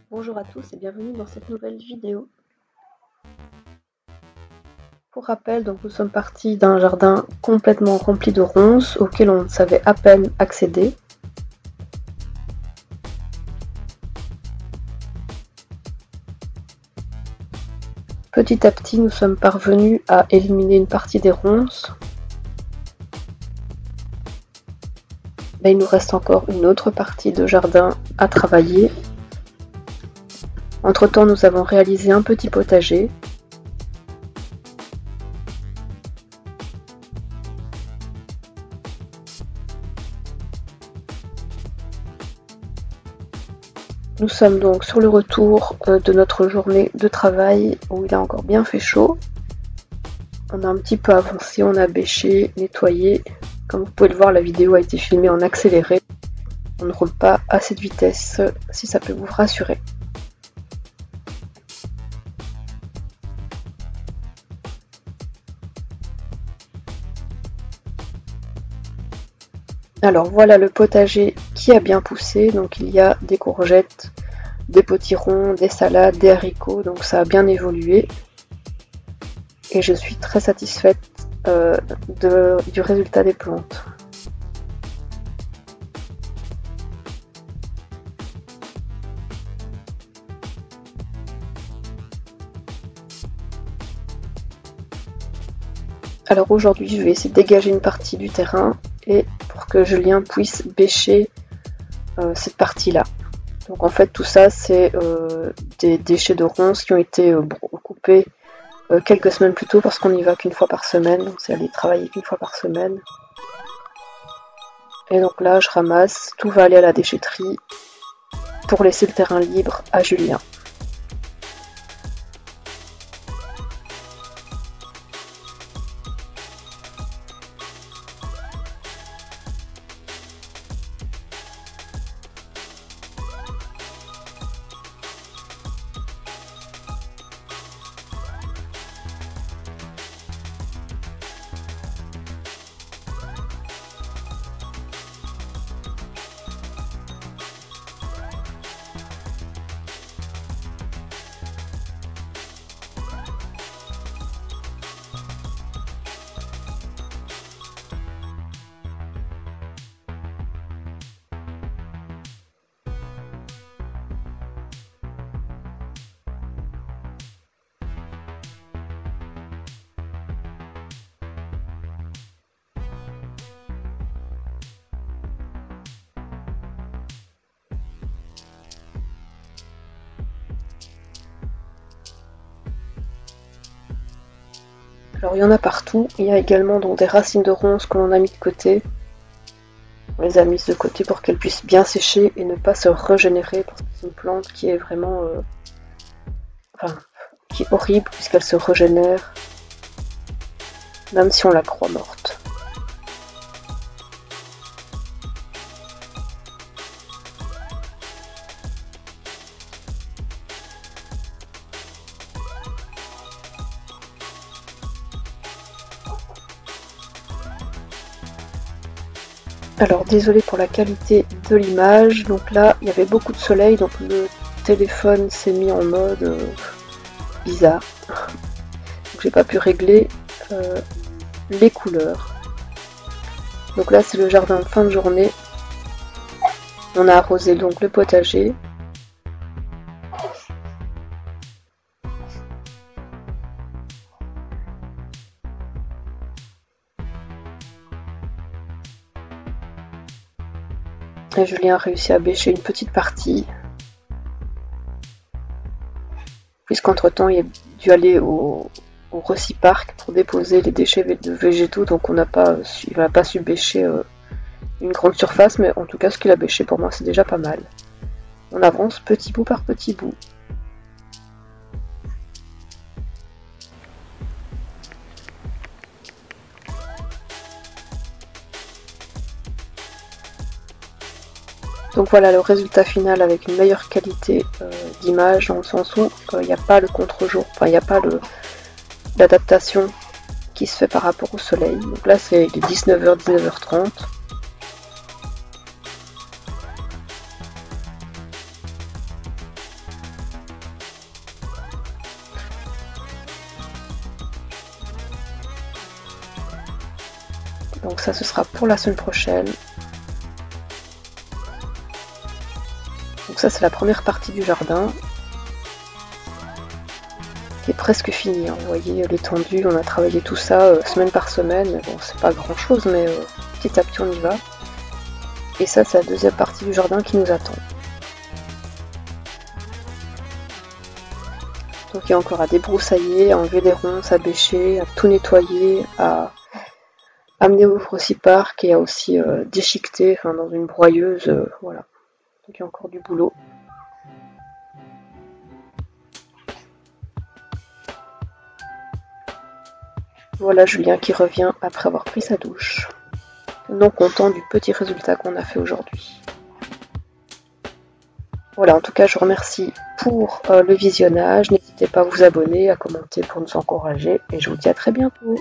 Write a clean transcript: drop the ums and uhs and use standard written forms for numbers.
Bonjour à tous et bienvenue dans cette nouvelle vidéo. Pour rappel, donc nous sommes partis d'un jardin complètement rempli de ronces auquel on savait à peine accéder. Petit à petit, nous sommes parvenus à éliminer une partie des ronces. Mais il nous reste encore une autre partie de jardin à travailler. Entre-temps, nous avons réalisé un petit potager. Nous sommes donc sur le retour de notre journée de travail où il a encore bien fait chaud. On a un petit peu avancé, on a bêché, nettoyé. Comme vous pouvez le voir, la vidéo a été filmée en accéléré. On ne roule pas à cette vitesse, si ça peut vous rassurer. Alors voilà le potager qui a bien poussé. Donc il y a des courgettes, des potirons, des salades, des haricots. Donc ça a bien évolué. Et je suis très satisfaite du résultat des plantes. Alors aujourd'hui, je vais essayer de dégager une partie du terrain et pour que Julien puisse bêcher cette partie-là. Donc en fait, tout ça, c'est des déchets de ronces qui ont été coupés quelques semaines plus tôt parce qu'on n'y va qu'une fois par semaine. Donc c'est aller travailler qu'une fois par semaine. Et donc là, je ramasse, tout va aller à la déchetterie pour laisser le terrain libre à Julien. Alors il y en a partout, il y a également donc des racines de ronces que l'on a mis de côté. On les a mises de côté pour qu'elles puissent bien sécher et ne pas se régénérer parce que c'est une plante qui est vraiment qui est horrible puisqu'elle se régénère même si on la croit morte. Alors désolé pour la qualité de l'image, donc là il y avait beaucoup de soleil, donc le téléphone s'est mis en mode bizarre. Donc j'ai pas pu régler les couleurs. Donc là c'est le jardin de fin de journée. On a arrosé donc le potager. Et Julien a réussi à bêcher une petite partie. Puisqu'entre temps il a dû aller au Reciparc pour déposer les déchets végétaux, donc il n'a pas su bêcher une grande surface, mais en tout cas ce qu'il a bêché pour moi c'est déjà pas mal. On avance petit bout par petit bout. Donc voilà le résultat final avec une meilleure qualité d'image, dans le sens où il n'y a pas le contre-jour, enfin il n'y a pas l'adaptation qui se fait par rapport au soleil. Donc là c'est les 19h, 19h30. Donc ça, ce sera pour la semaine prochaine. Donc ça, c'est la première partie du jardin qui est presque finie. Hein. Vous voyez l'étendue, on a travaillé tout ça semaine par semaine. Bon, c'est pas grand chose, mais petit à petit, on y va. Et ça, c'est la deuxième partie du jardin qui nous attend. Donc il y a encore à débroussailler, à enlever les ronces, à bêcher, à tout nettoyer, à amener au Frocipark et à aussi déchiqueter dans une broyeuse. Voilà. Donc il y a encore du boulot. Voilà Julien qui revient après avoir pris sa douche. Non content du petit résultat qu'on a fait aujourd'hui. Voilà, en tout cas, je vous remercie pour le visionnage. N'hésitez pas à vous abonner, à commenter pour nous encourager. Et je vous dis à très bientôt.